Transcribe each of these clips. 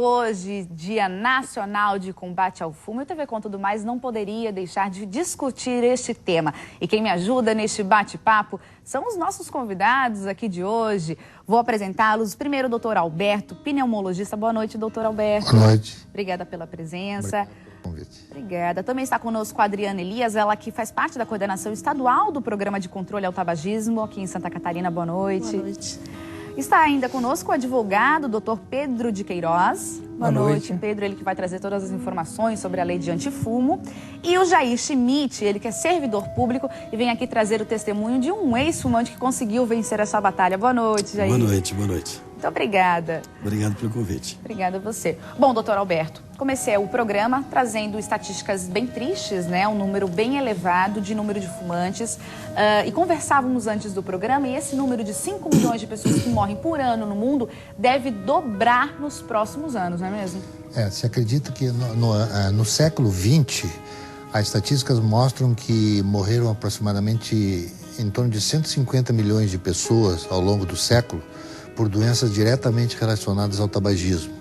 Hoje, Dia Nacional de Combate ao Fumo, e o TV Com Tudo Mais não poderia deixar de discutir este tema. E quem me ajuda neste bate-papo são os nossos convidados aqui de hoje. Vou apresentá-los. Primeiro, o doutor Alberto, pneumologista. Boa noite, doutor Alberto. Boa noite. Obrigada pela presença. Convite. Obrigada. Também está conosco a Adriana Elias, ela que faz parte da coordenação estadual do Programa de Controle ao Tabagismo aqui em Santa Catarina. Boa noite. Boa noite. Está ainda conosco o advogado, Dr. Pedro de Queiroz. Boa noite. Pedro, ele que vai trazer todas as informações sobre a lei de antifumo. E o Jair Schmidt, ele que é servidor público e vem aqui trazer o testemunho de um ex-fumante que conseguiu vencer essa batalha. Boa noite, Jair. Boa noite, boa noite. Muito obrigada. Obrigado pelo convite. Obrigada a você. Bom, doutor Alberto, comecei o programa trazendo estatísticas bem tristes, né? Um número bem elevado de número de fumantes. E conversávamos antes do programa e esse número de 5 milhões de pessoas que morrem por ano no mundo deve dobrar nos próximos anos, não é mesmo? Se acredita que no século XX, as estatísticas mostram que morreram aproximadamente em torno de 150 milhões de pessoas ao longo do século por doenças diretamente relacionadas ao tabagismo.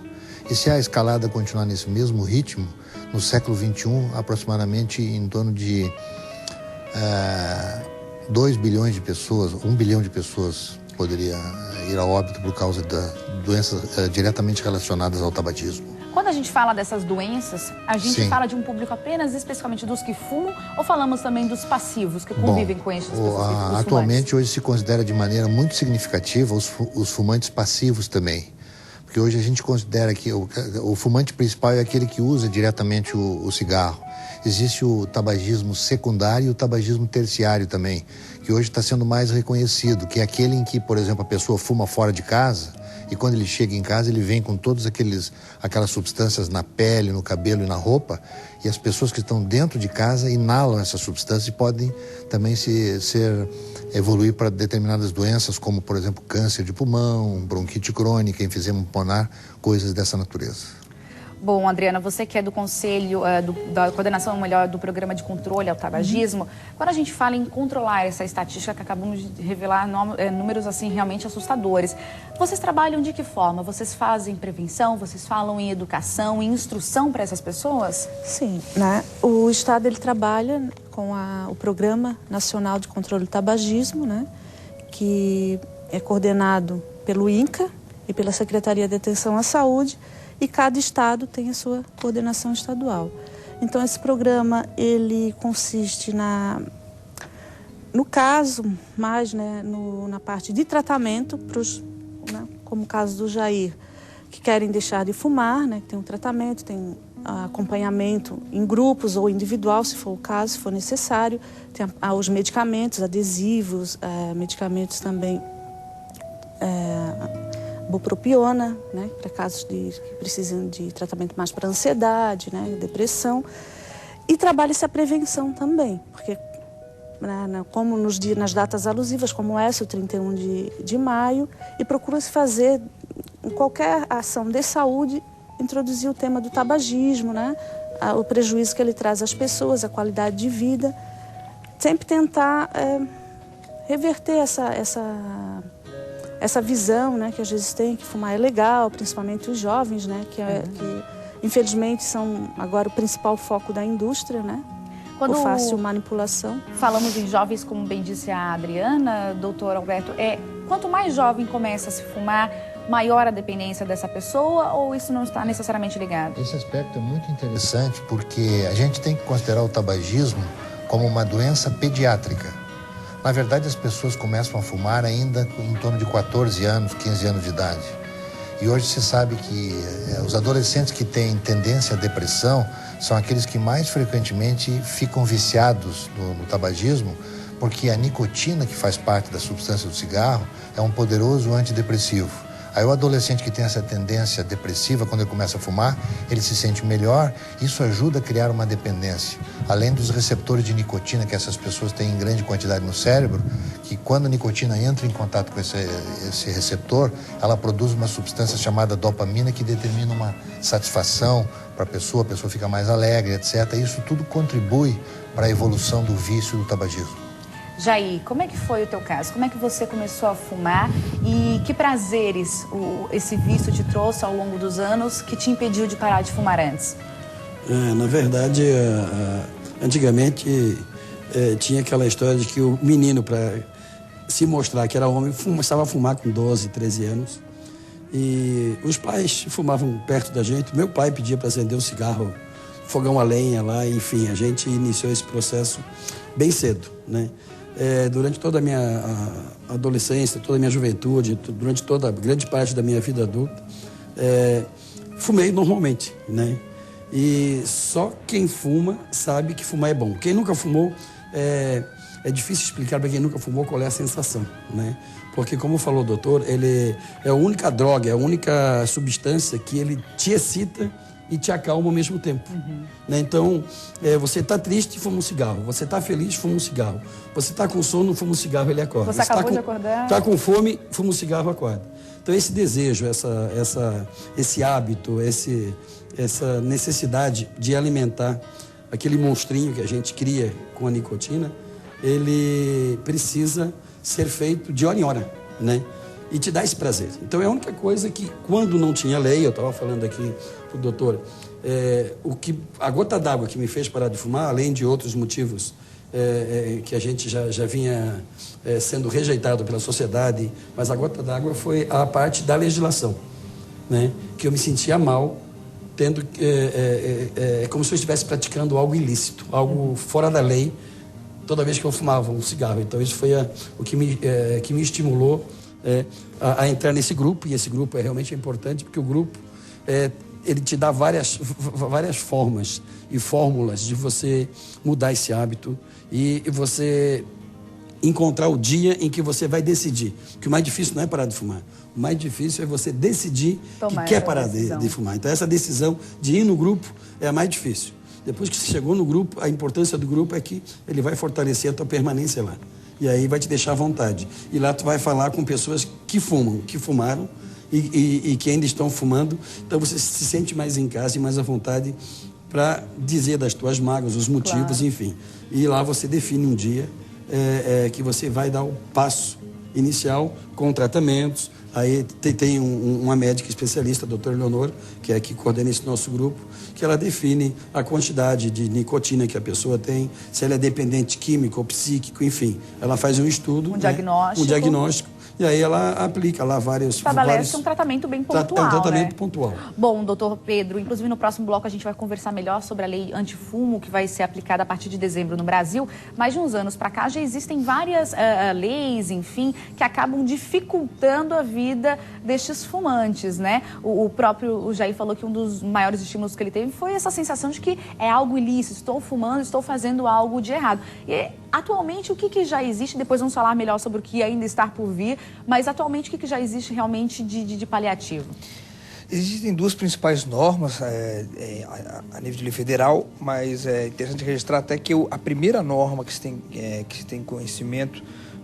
E se a escalada continuar nesse mesmo ritmo, no século XXI, aproximadamente em torno de 2 bilhões de pessoas, 1 bilhão de pessoas poderia ir a óbito por causa de doenças diretamente relacionadas ao tabagismo. Quando a gente fala dessas doenças, a gente fala de um público apenas especificamente dos que fumam ou falamos também dos passivos que convivem com estas pessoas? Atualmente, hoje se considera de maneira muito significativa os fumantes passivos também. Porque hoje a gente considera que o fumante principal é aquele que usa diretamente o cigarro. Existe o tabagismo secundário e o tabagismo terciário também, que hoje está sendo mais reconhecido, que é aquele em que, por exemplo, a pessoa fuma fora de casa e quando ele chega em casa ele vem com todas aquelas substâncias na pele, no cabelo e na roupa, e as pessoas que estão dentro de casa inalam essas substâncias e podem também evoluir para determinadas doenças, como, por exemplo, câncer de pulmão, bronquite crônica, enfisema pulmonar, coisas dessa natureza. Bom, Adriana, você que é do conselho, da coordenação melhor do programa de controle ao tabagismo, quando a gente fala em controlar essa estatística que acabamos de revelar números assim realmente assustadores, vocês trabalham de que forma? Vocês fazem prevenção? Vocês falam em educação, em instrução para essas pessoas? Sim, né? O Estado ele trabalha com o Programa Nacional de Controle do Tabagismo, né? Que é coordenado pelo INCA e pela Secretaria de Atenção à Saúde. E cada estado tem a sua coordenação estadual. Então, esse programa, ele consiste no caso, mais na parte de tratamento, como o caso do Jair, que querem deixar de fumar, né, que tem um tratamento, tem acompanhamento em grupos ou individual, se for o caso, se for necessário. Tem os medicamentos, adesivos, medicamentos também... bupropiona, né, para casos que precisam de tratamento mais para ansiedade, né, depressão. E trabalha-se a prevenção também, porque como nas datas alusivas, como essa, o 31 de maio, e procura-se fazer, em qualquer ação de saúde, introduzir o tema do tabagismo, né, o prejuízo que ele traz às pessoas, a qualidade de vida, sempre tentar reverter essa visão, né, que às vezes tem, que fumar é legal, principalmente os jovens, né, que infelizmente são agora o principal foco da indústria, né, por fácil manipulação. Falamos em jovens, como bem disse a Adriana, doutor Alberto, quanto mais jovem começa a se fumar, maior a dependência dessa pessoa, ou isso não está necessariamente ligado? Esse aspecto é muito interessante porque a gente tem que considerar o tabagismo como uma doença pediátrica. Na verdade, as pessoas começam a fumar ainda em torno de 14 anos, 15 anos de idade. E hoje se sabe que os adolescentes que têm tendência à depressão são aqueles que mais frequentemente ficam viciados no tabagismo, porque a nicotina, que faz parte da substância do cigarro, é um poderoso antidepressivo. Aí o adolescente que tem essa tendência depressiva, quando ele começa a fumar, ele se sente melhor, isso ajuda a criar uma dependência. Além dos receptores de nicotina que essas pessoas têm em grande quantidade no cérebro, que quando a nicotina entra em contato com esse receptor, ela produz uma substância chamada dopamina que determina uma satisfação para a pessoa fica mais alegre, etc. Isso tudo contribui para a evolução do vício do tabagismo. Jair, como é que foi o teu caso? Como é que você começou a fumar e que prazeres esse vício te trouxe ao longo dos anos que te impediu de parar de fumar antes? Na verdade, antigamente tinha aquela história de que o menino, para se mostrar que era homem, começava a fumar com 12, 13 anos. E os pais fumavam perto da gente. Meu pai pedia para acender um cigarro, fogão a lenha lá, enfim, a gente iniciou esse processo bem cedo, né? Durante toda a minha adolescência, toda a minha juventude, durante toda a grande parte da minha vida adulta, fumei normalmente, né? E só quem fuma sabe que fumar é bom. Quem nunca fumou, é difícil explicar para quem nunca fumou qual é a sensação, né? Porque, como falou o doutor, ele é a única droga, é a única substância que ele te excita e te acalma ao mesmo tempo. Né? Então, você está triste, fuma um cigarro. Você está feliz, fuma um cigarro. Você está com sono, fuma um cigarro, ele acorda. Você acabou de acordar. Está com fome, fuma um cigarro, acorda. Então, esse desejo, esse hábito, essa necessidade de alimentar aquele monstrinho que a gente cria com a nicotina, ele precisa ser feito de hora em hora, né? E te dá esse prazer. Então é a única coisa que, quando não tinha lei, eu estava falando aqui pro doutor, a gota d'água que me fez parar de fumar, além de outros motivos que a gente já vinha sendo rejeitado pela sociedade, mas a gota d'água foi a parte da legislação, né? Que eu me sentia mal, tendo como se eu estivesse praticando algo ilícito, algo fora da lei, toda vez que eu fumava um cigarro. Então isso foi o que me estimulou a entrar nesse grupo, e esse grupo é realmente importante, porque o grupo ele te dá várias formas e fórmulas de você mudar esse hábito e você encontrar o dia em que você vai decidir. Porque o mais difícil não é parar de fumar. O mais difícil é você decidir que quer parar de fumar. Então essa decisão de ir no grupo é a mais difícil. Depois que você chegou no grupo, a importância do grupo é que ele vai fortalecer a tua permanência lá. E aí vai te deixar à vontade. E lá tu vai falar com pessoas que fumam, que fumaram e que ainda estão fumando. Então você se sente mais em casa e mais à vontade para dizer das tuas mágoas, os motivos, claro. Enfim. E lá você define um dia que você vai dar o passo inicial com tratamentos. Aí tem uma médica especialista, a doutora Leonor, que é a que coordena esse nosso grupo, que ela define a quantidade de nicotina que a pessoa tem, se ela é dependente químico ou psíquico, enfim. Ela faz um estudo, diagnóstico. Um diagnóstico, e aí ela aplica lá estabelece um tratamento bem pontual, um tratamento, né? Pontual. Bom, doutor Pedro, inclusive no próximo bloco a gente vai conversar melhor sobre a lei antifumo, que vai ser aplicada a partir de dezembro no Brasil. Mas de uns anos para cá já existem várias leis, enfim, que acabam dificultando a vida destes fumantes, né? O próprio Jair falou que um dos maiores estímulos que ele teve foi essa sensação de que é algo ilícito, estou fumando, estou fazendo algo de errado. E atualmente o que já existe, depois vamos falar melhor sobre o que ainda está por vir, mas atualmente o que já existe realmente de paliativo? Existem duas principais normas a nível de lei federal, mas é interessante registrar até que a primeira norma que se tem conhecimento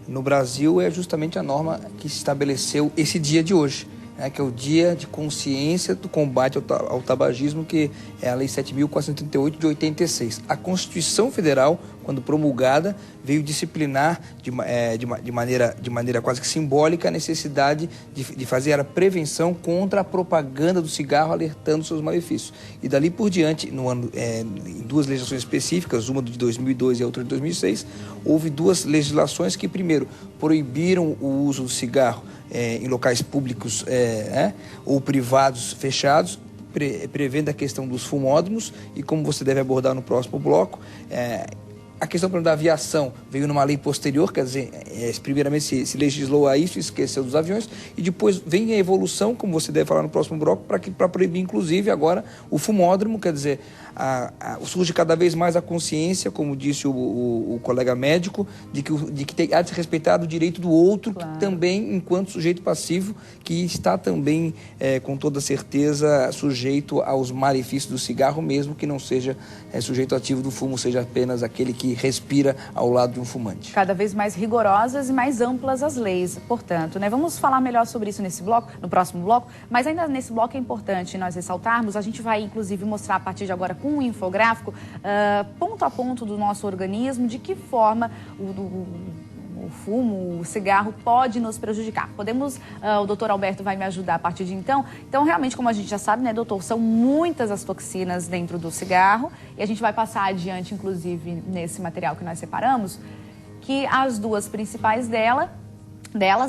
no Brasil é justamente a norma que se estabeleceu esse dia de hoje, que é o Dia de Consciência do Combate ao Tabagismo, que é a Lei 7.438 de 86. A Constituição Federal, quando promulgada, veio disciplinar de maneira quase que simbólica a necessidade de fazer a prevenção contra a propaganda do cigarro, alertando seus malefícios. E dali por diante, em duas legislações específicas, uma de 2002 e a outra de 2006, houve duas legislações que, primeiro, proibiram o uso do cigarro em locais públicos ou privados fechados, prevendo a questão dos fumódromos, e como você deve abordar no próximo bloco, a questão, por exemplo, da aviação veio numa lei posterior, quer dizer, primeiramente se legislou a isso e esqueceu dos aviões, e depois vem a evolução, como você deve falar no próximo bloco, para proibir, inclusive, agora o fumódromo, quer dizer, surge cada vez mais a consciência, como disse o colega médico, de que há de ser respeitado o direito do outro, claro. Que também, enquanto sujeito passivo, que está também, com toda certeza, sujeito aos malefícios do cigarro, mesmo que não seja sujeito ativo do fumo, seja apenas aquele que respira ao lado de um fumante. Cada vez mais rigorosas e mais amplas as leis, portanto, né? Vamos falar melhor sobre isso no próximo bloco, mas ainda nesse bloco é importante nós ressaltarmos, a gente vai inclusive mostrar a partir de agora com um infográfico, ponto a ponto do nosso organismo, de que forma o fumo, o cigarro pode nos prejudicar. O doutor Alberto vai me ajudar a partir de então. Então, realmente, como a gente já sabe, né, doutor, são muitas as toxinas dentro do cigarro e a gente vai passar adiante, inclusive, nesse material que nós separamos, que as duas principais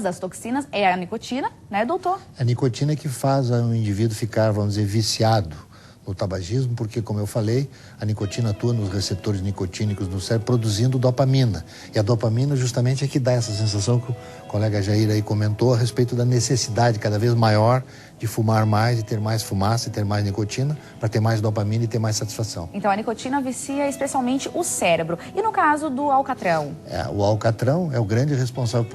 das toxinas, é a nicotina, né, doutor? A nicotina é que faz o indivíduo ficar, vamos dizer, viciado no tabagismo, porque, como eu falei, a nicotina atua nos receptores nicotínicos do cérebro, produzindo dopamina. E a dopamina justamente é que dá essa sensação que o colega Jair aí comentou a respeito da necessidade cada vez maior de fumar mais, de ter mais fumaça, de ter mais nicotina, para ter mais dopamina e ter mais satisfação. Então, a nicotina vicia especialmente o cérebro. E no caso do alcatrão? O alcatrão é o grande responsável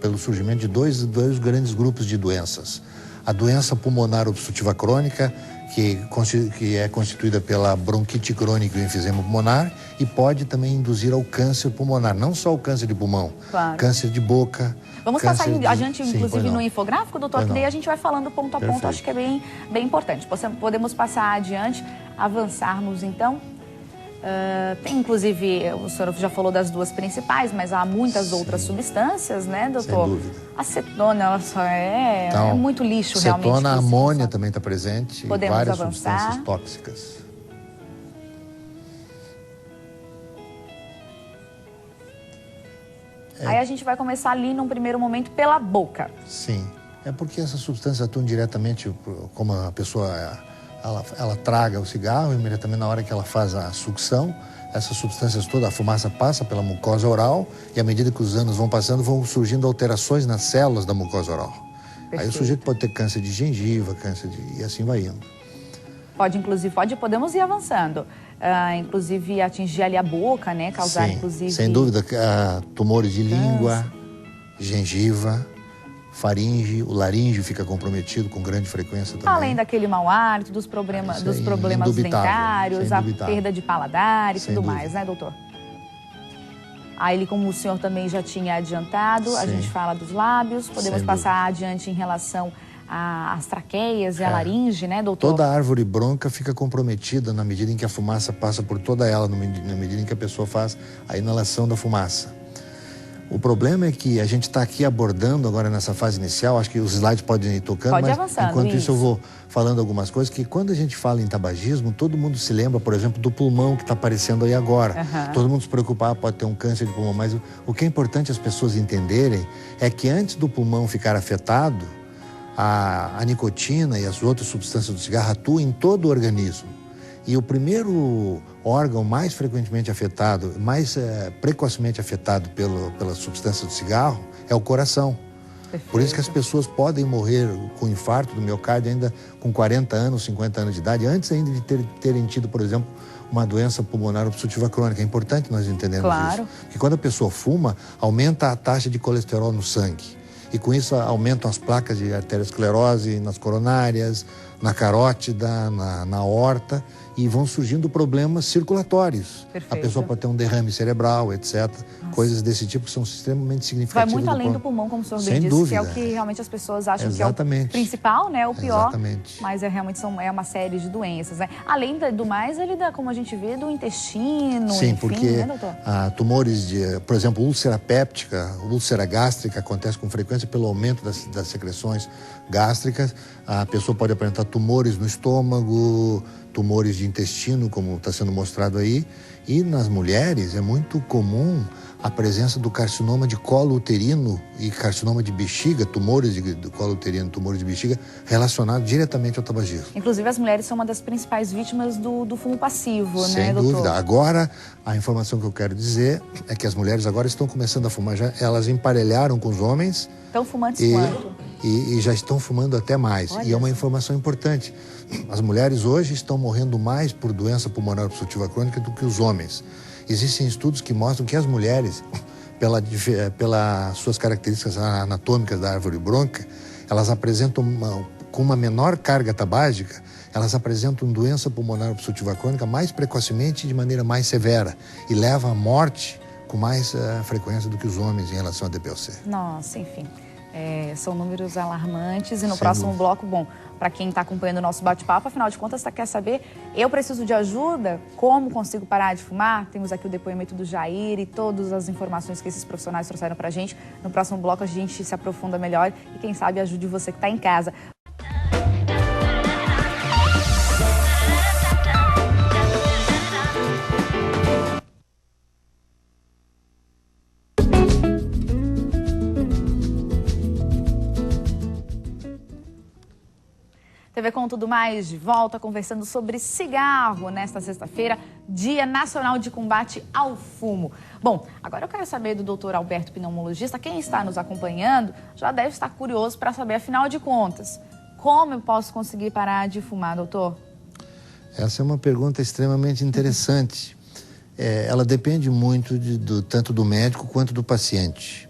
pelo surgimento de dois grandes grupos de doenças. A doença pulmonar obstrutiva crônica, que é constituída pela bronquite crônica e o enfisema pulmonar, e pode também induzir ao câncer pulmonar, não só o câncer de pulmão, claro. Câncer de boca. Vamos passar adiante, inclusive, no infográfico, doutor, que daí a gente vai falando ponto a ponto. Perfeito. Acho que é bem importante. Podemos passar adiante, avançarmos então. Tem, inclusive, o senhor já falou das duas principais, mas há muitas outras substâncias, né, doutor? Sem dúvida. A cetona, ela só é muito lixo, realmente. Cetona, a amônia também está presente, podemos várias avançar. Substâncias tóxicas. Aí a gente vai começar ali, num primeiro momento, pela boca. Sim, é porque essas substâncias atuam diretamente, como a pessoa... Ela traga o cigarro, imediatamente na hora que ela faz a sucção, essas substâncias todas, a fumaça passa pela mucosa oral e à medida que os anos vão passando, vão surgindo alterações nas células da mucosa oral. Perfeito. Aí o sujeito pode ter câncer de gengiva, e assim vai indo. Podemos ir avançando. Inclusive atingir ali a boca, né? Causar, sim, inclusive... sem dúvida, tumores de língua, gengiva, faringe, o laríngeo fica comprometido com grande frequência também. Além daquele mau hálito, dos problemas dentários, a perda de paladar e sem tudo dúvida. mais, né, doutor? Aí, como o senhor também já tinha adiantado, sim. a gente fala dos lábios, podemos sem passar dúvida. adiante em relação às traqueias e à laringe, né, doutor? Toda a árvore bronca fica comprometida na medida em que a fumaça passa por toda ela, na medida em que a pessoa faz a inalação da fumaça. O problema é que a gente está aqui abordando agora nessa fase inicial, acho que os slides podem ir tocando, Pode mas avançando, enquanto isso eu vou falando algumas coisas, que quando a gente fala em tabagismo, todo mundo se lembra, por exemplo, do pulmão que está aparecendo aí agora. Todo mundo se preocupa, pode ter um câncer de pulmão, mas o que é importante as pessoas entenderem é que antes do pulmão ficar afetado, a nicotina e as outras substâncias do cigarro atuam em todo o organismo. E o primeiro órgão mais frequentemente afetado, mais precocemente afetado pela substância do cigarro é o coração. Perfeito. Por isso que as pessoas podem morrer com infarto do miocárdio ainda com 40 anos, 50 anos de idade, antes ainda de terem tido, por exemplo, uma doença pulmonar obstrutiva crônica. É importante nós entendermos isso. Porque quando a pessoa fuma, aumenta a taxa de colesterol no sangue. E com isso aumentam as placas de arteriosclerose nas coronárias, na carótida, na aorta, e vão surgindo problemas circulatórios. Perfeito. A pessoa pode ter um derrame cerebral, etc. Nossa. Coisas desse tipo que são extremamente significativas. Vai muito além do pulmão, como o senhor bem sem disse, dúvida. que é o que realmente as pessoas acham Exatamente. que é o principal, né, o pior. Exatamente. Mas realmente é uma série de doenças, né? Além do mais, ele dá, como a gente vê, do intestino, sim, enfim, porque né, doutor? Tumores por exemplo, úlcera péptica, úlcera gástrica, acontece com frequência pelo aumento das secreções gástricas. A pessoa pode apresentar tumores no estômago, tumores de intestino, como está sendo mostrado aí. E nas mulheres é muito comum a presença do carcinoma de colo uterino e carcinoma de bexiga, tumores do colo uterino, tumores de bexiga, relacionados diretamente ao tabagismo. Inclusive, as mulheres são uma das principais vítimas do fumo passivo, sem né, doutor? Sem dúvida. Agora, a informação que eu quero dizer é que as mulheres agora estão começando a fumar. Elas emparelharam com os homens. Estão fumantes quanto? E já estão fumando até mais. Olha, e é uma informação importante. As mulheres hoje estão morrendo mais por doença pulmonar obstrutiva crônica do que os homens. Existem estudos que mostram que as mulheres, pelas suas características anatômicas da árvore bronca, elas apresentam, com uma menor carga tabágica, elas apresentam doença pulmonar obstrutiva crônica mais precocemente e de maneira mais severa. E leva à morte com mais frequência do que os homens em relação à DPOC. Nossa, enfim. São números alarmantes e no próximo bloco, bom, para quem está acompanhando o nosso bate-papo, afinal de contas, quer saber, eu preciso de ajuda? Como consigo parar de fumar? Temos aqui o depoimento do Jair e todas as informações que esses profissionais trouxeram para a gente. No próximo bloco a gente se aprofunda melhor e quem sabe ajude você que está em casa. TV Com Tudo Mais de volta conversando sobre cigarro nesta sexta-feira, Dia Nacional de Combate ao Fumo. Bom, agora eu quero saber do Dr. Alberto, pneumologista, quem está nos acompanhando já deve estar curioso para saber, afinal de contas, como eu posso conseguir parar de fumar, doutor? Essa é uma pergunta extremamente interessante. Ela depende muito tanto do médico quanto do paciente.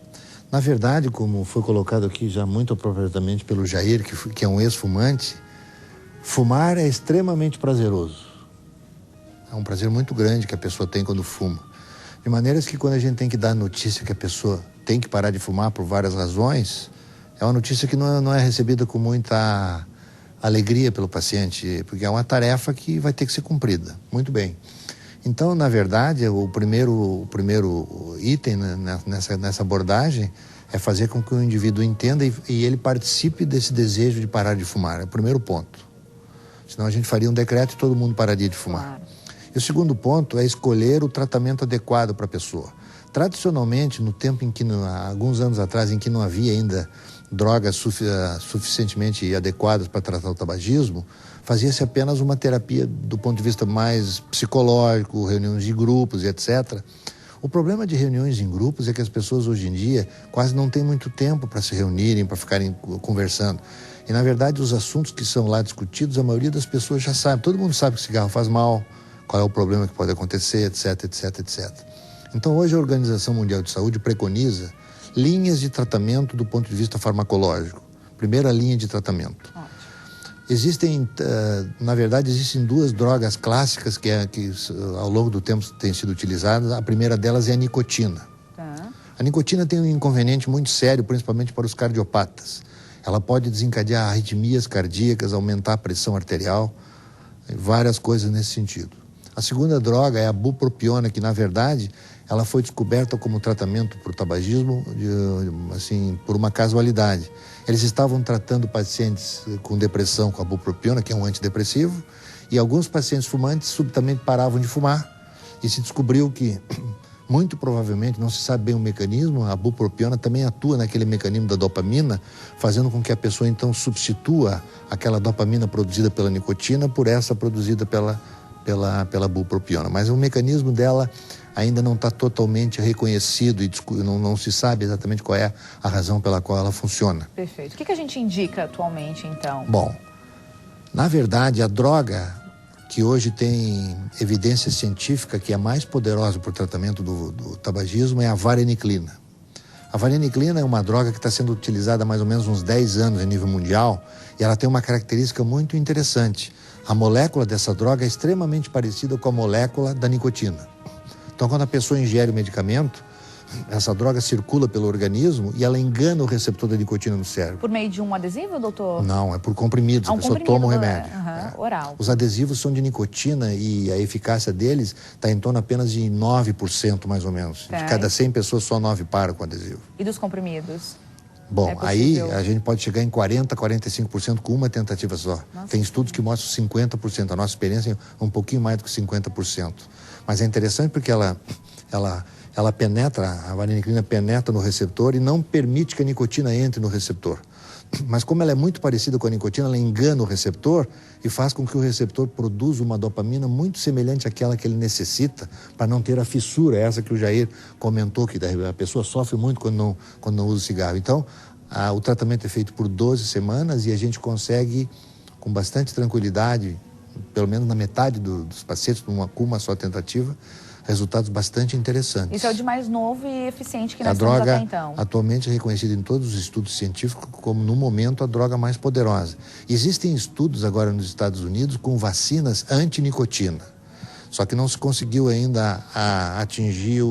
Na verdade, como foi colocado aqui já muito apropriadamente pelo Jair, que é um ex-fumante, fumar é extremamente prazeroso. É um prazer muito grande que a pessoa tem quando fuma. De maneiras que quando a gente tem que dar notícia que a pessoa tem que parar de fumar por várias razões, é uma notícia que não é recebida com muita alegria pelo paciente, porque é uma tarefa que vai ter que ser cumprida. Muito bem. Então, na verdade, o primeiro item nessa abordagem é fazer com que o indivíduo entenda e ele participe desse desejo de parar de fumar. É o primeiro ponto. Senão a gente faria um decreto e todo mundo pararia de fumar. Claro. E o segundo ponto é escolher o tratamento adequado para a pessoa. Tradicionalmente, no tempo em que, há alguns anos atrás, em que não havia ainda drogas suficientemente adequadas para tratar o tabagismo, fazia-se apenas uma terapia do ponto de vista mais psicológico, reuniões de grupos e etc. O problema de reuniões em grupos é que as pessoas hoje em dia quase não têm muito tempo para se reunirem, para ficarem conversando. E, na verdade, os assuntos que são lá discutidos, a maioria das pessoas já sabe. Todo mundo sabe que cigarro faz mal, qual é o problema que pode acontecer, etc, etc, etc. Então, hoje a Organização Mundial de Saúde preconiza linhas de tratamento do ponto de vista farmacológico. Primeira linha de tratamento. Existem duas drogas clássicas que ao longo do tempo têm sido utilizadas. A primeira delas é a nicotina. A nicotina tem um inconveniente muito sério, principalmente para os cardiopatas. Ela pode desencadear arritmias cardíacas, aumentar a pressão arterial, várias coisas nesse sentido. A segunda droga é a bupropiona, que na verdade ela foi descoberta como tratamento para o tabagismo, por uma casualidade. Eles estavam tratando pacientes com depressão com a bupropiona, que é um antidepressivo, e alguns pacientes fumantes subitamente paravam de fumar e se descobriu que, muito provavelmente, não se sabe bem o mecanismo, a bupropiona também atua naquele mecanismo da dopamina, fazendo com que a pessoa então substitua aquela dopamina produzida pela nicotina por essa produzida pela bupropiona. Mas o mecanismo dela ainda não está totalmente reconhecido e não se sabe exatamente qual é a razão pela qual ela funciona. Perfeito. O que a gente indica atualmente, então? Bom, na verdade, a droga que hoje tem evidência científica que é mais poderosa para o tratamento do tabagismo é a vareniclina. A vareniclina é uma droga que está sendo utilizada há mais ou menos uns 10 anos a nível mundial e ela tem uma característica muito interessante. A molécula dessa droga é extremamente parecida com a molécula da nicotina. Então, quando a pessoa ingere o medicamento, essa droga circula pelo organismo e ela engana o receptor da nicotina no cérebro. Por meio de um adesivo, doutor? Não, é por comprimidos. A pessoa toma o remédio. Oral. Os adesivos são de nicotina e a eficácia deles está em torno apenas de 9%, mais ou menos. De cada 100 pessoas, só 9 param com adesivo. E dos comprimidos? Bom, aí a gente pode chegar em 40%, 45% com uma tentativa só. Nossa. Tem estudos que mostram 50%. A nossa experiência é um pouquinho mais do que 50%. Mas é interessante porque ela penetra, a vareniclina penetra no receptor e não permite que a nicotina entre no receptor. Mas como ela é muito parecida com a nicotina, ela engana o receptor e faz com que o receptor produza uma dopamina muito semelhante àquela que ele necessita para não ter a fissura, essa que o Jair comentou, que a pessoa sofre muito quando não usa cigarro. Então, o tratamento é feito por 12 semanas e a gente consegue, com bastante tranquilidade, pelo menos na metade dos pacientes, com uma só tentativa, resultados bastante interessantes. Isso é o de mais novo e eficiente que nós temos até então. A droga atualmente é reconhecida em todos os estudos científicos como, no momento, a droga mais poderosa. Existem estudos agora nos Estados Unidos com vacinas anti-nicotina. Só que não se conseguiu ainda atingir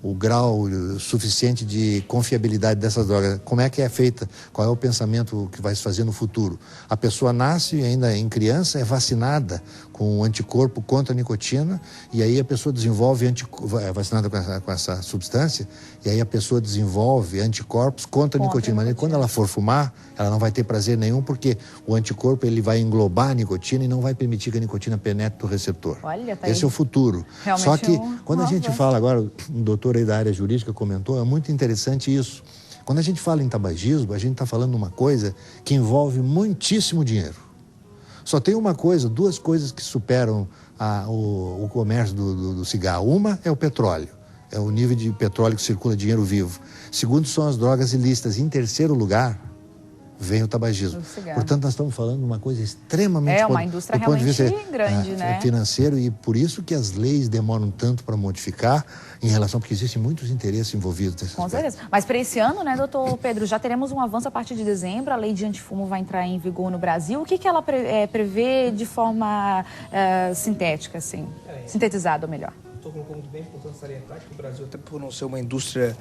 o grau suficiente de confiabilidade dessas drogas. Como é que é feita? Qual é o pensamento que vai se fazer no futuro? A pessoa nasce ainda em criança, é vacinada com um anticorpo contra a nicotina, e aí a pessoa desenvolve é vacinada com essa substância, e aí a pessoa desenvolve anticorpos contra a nicotina. Mas quando ela for fumar, ela não vai ter prazer nenhum, porque o anticorpo ele vai englobar a nicotina e não vai permitir que a nicotina penetre o receptor. Olha, tá Esse aí. é o futuro. Realmente Só que quando a gente avanço. fala agora, um doutor aí da área jurídica comentou, é muito interessante isso. Quando a gente fala em tabagismo, a gente está falando de uma coisa que envolve muitíssimo dinheiro. Só tem uma coisa, duas coisas que superam o comércio do cigarro. Uma é o petróleo, é o nível de petróleo que circula dinheiro vivo. Segundo, são as drogas ilícitas. Em terceiro lugar, vem o tabagismo. Portanto, nós estamos falando de uma coisa extremamente... É uma indústria realmente grande, né? Financeiro, e por isso que as leis demoram tanto para modificar em relação, porque existem muitos interesses envolvidos nesse Com aspecto. certeza. Mas para esse ano, né, doutor Pedro, já teremos um avanço a partir de dezembro. A lei de antifumo vai entrar em vigor no Brasil. O que ela prevê de forma sintética, assim? Sintetizada, ou melhor? O doutor colocou muito bem, importante salientar que o Brasil, até por não ser uma indústria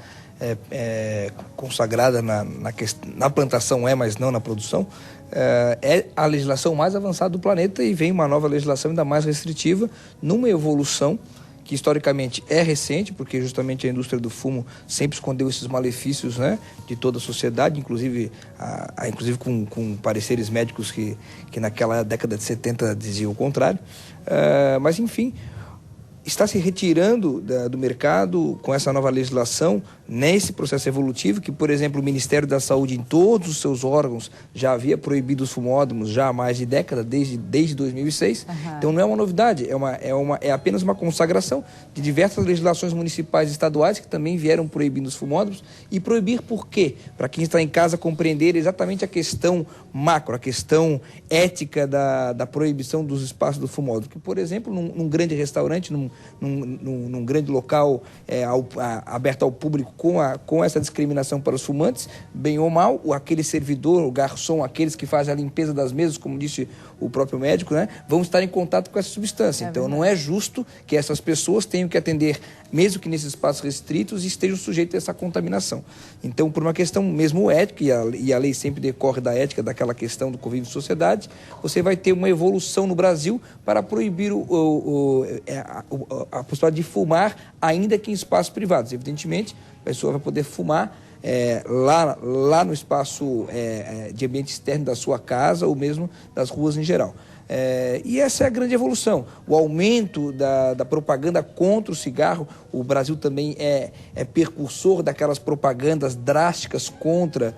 consagrada na plantação, mas não na produção, é a legislação mais avançada do planeta, e vem uma nova legislação ainda mais restritiva, numa evolução que historicamente é recente, porque justamente a indústria do fumo sempre escondeu esses malefícios, né, de toda a sociedade, inclusive com pareceres médicos que naquela década de 70 diziam o contrário. Mas, enfim, está se retirando do mercado com essa nova legislação, nesse processo evolutivo, que, por exemplo, o Ministério da Saúde, em todos os seus órgãos, já havia proibido os fumódromos já há mais de década, desde 2006. Uhum. Então não é uma novidade, é apenas uma consagração de diversas legislações municipais e estaduais que também vieram proibindo os fumódromos. E proibir por quê? Para quem está em casa compreender exatamente a questão macro, a questão ética da proibição dos espaços do fumódromo. Que, por exemplo, num grande restaurante, num grande local aberto ao público, com essa discriminação para os fumantes, bem ou mal, aquele servidor, o garçom, aqueles que fazem a limpeza das mesas, como disse o próprio médico, né, vão estar em contato com essa substância. Então, não é justo que essas pessoas tenham que atender, mesmo que nesses espaços restritos, e estejam sujeitos a essa contaminação. Então, por uma questão mesmo ética, e a lei sempre decorre da ética, daquela questão do convívio de sociedade, você vai ter uma evolução no Brasil para proibir a possibilidade de fumar, ainda que em espaços privados. Evidentemente, a pessoa vai poder fumar lá no espaço de ambiente externo da sua casa, ou mesmo das ruas em geral. E essa é a grande evolução. O aumento da propaganda contra o cigarro. O Brasil também é precursor daquelas propagandas drásticas contra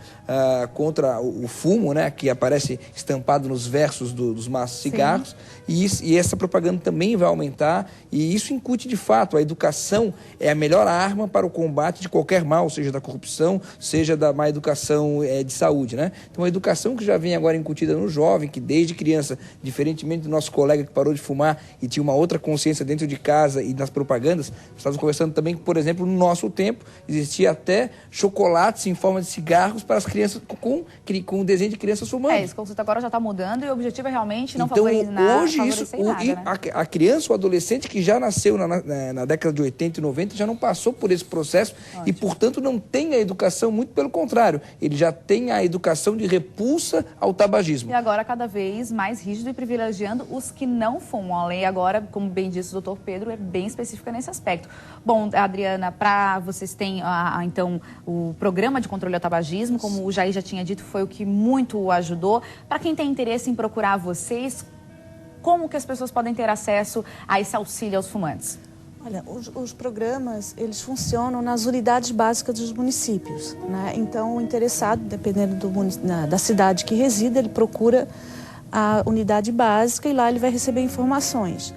o fumo, né, que aparece estampado nos versos dos maços de cigarros. E essa propaganda também vai aumentar, e isso incute de fato. A educação é a melhor arma para o combate de qualquer mal, seja da corrupção, seja da má educação de saúde, né? Então, a educação que já vem agora incutida no jovem, que desde criança, diferentemente do nosso colega que parou de fumar e tinha uma outra consciência dentro de casa e nas propagandas, estávamos conversando também que, por exemplo, no nosso tempo, existia até chocolates em forma de cigarros para as crianças com desenho de crianças fumando. Esse conceito agora já está mudando, e o objetivo é realmente não então, favorecer nada. Hoje, né? A criança ou adolescente que já nasceu na década de 80 e 90 já não passou por esse processo. Ótimo. E, portanto, não tem a educação, muito pelo contrário, ele já tem a educação de repulsa ao tabagismo. E agora, cada vez mais rígido e privilegiando os que não fumam. A lei agora, como bem disse o doutor Pedro, é bem específica nesse aspecto. Bom, Adriana, para vocês têm, então, o programa de controle ao tabagismo, como o Jair já tinha dito, foi o que muito ajudou. Para quem tem interesse em procurar vocês, como que as pessoas podem ter acesso a esse auxílio aos fumantes? Olha, os programas, eles funcionam nas unidades básicas dos municípios, né? Então, o interessado, dependendo da cidade que reside, ele procura a unidade básica e lá ele vai receber informações.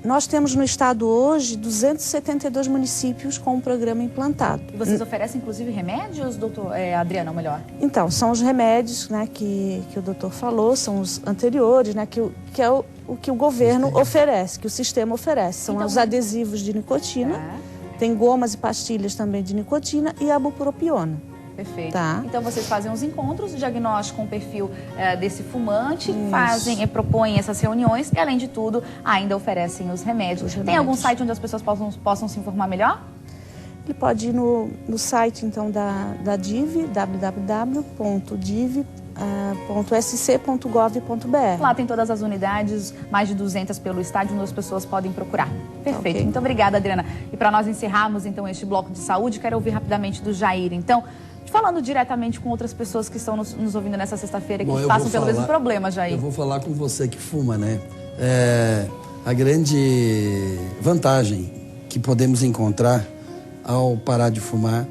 Nós temos no estado hoje 272 municípios com o programa implantado. E vocês oferecem, inclusive, remédios, doutor Adriana, ou melhor? Então, são os remédios, né, que o doutor falou, são os anteriores, né, que é o que o governo oferece, que o sistema oferece. São os adesivos de nicotina, tem gomas e pastilhas também de nicotina e a bupropiona. Perfeito. Tá. Então, vocês fazem os encontros, diagnosticam o perfil desse fumante, propõem essas reuniões e, além de tudo, ainda oferecem os remédios. Tem algum site onde as pessoas possam se informar melhor? ele pode ir no site então da DIV, www.div.sc.gov.br. Lá tem todas as unidades, mais de 200 pelo estado, onde as pessoas podem procurar. Perfeito. Ok. Muito obrigada, Adriana. E para nós encerrarmos então este bloco de saúde, quero ouvir rapidamente do Jair. Então, falando diretamente com outras pessoas que estão nos ouvindo nessa sexta-feira, que passam pelo mesmo problema, Jair. Eu vou falar com você que fuma, né? A grande vantagem que podemos encontrar ao parar de fumar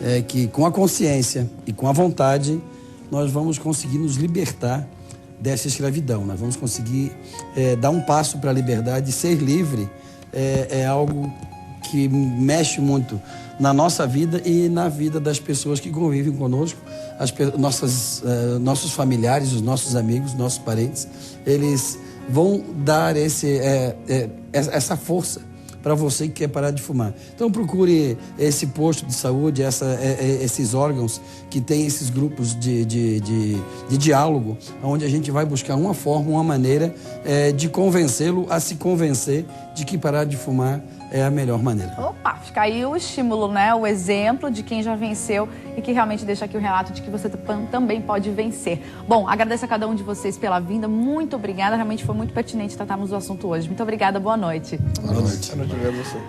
é que com a consciência e com a vontade nós vamos conseguir nos libertar dessa escravidão. Nós vamos conseguir dar um passo para a liberdade. Ser livre é algo que mexe muito na nossa vida e na vida das pessoas que convivem conosco, nossos familiares, os nossos amigos, nossos parentes. Eles vão dar essa força para você que quer parar de fumar. Então procure esse posto de saúde, esses órgãos que tem esses grupos de diálogo, onde a gente vai buscar uma forma, uma maneira de convencê-lo a se convencer de que parar de fumar é a melhor maneira. Opa, fica aí o estímulo, né? O exemplo de quem já venceu e que realmente deixa aqui o relato de que você também pode vencer. Bom, agradeço a cada um de vocês pela vinda. Muito obrigada. Realmente foi muito pertinente tratarmos do assunto hoje. Muito obrigada. Boa noite. Boa noite. Boa noite a você.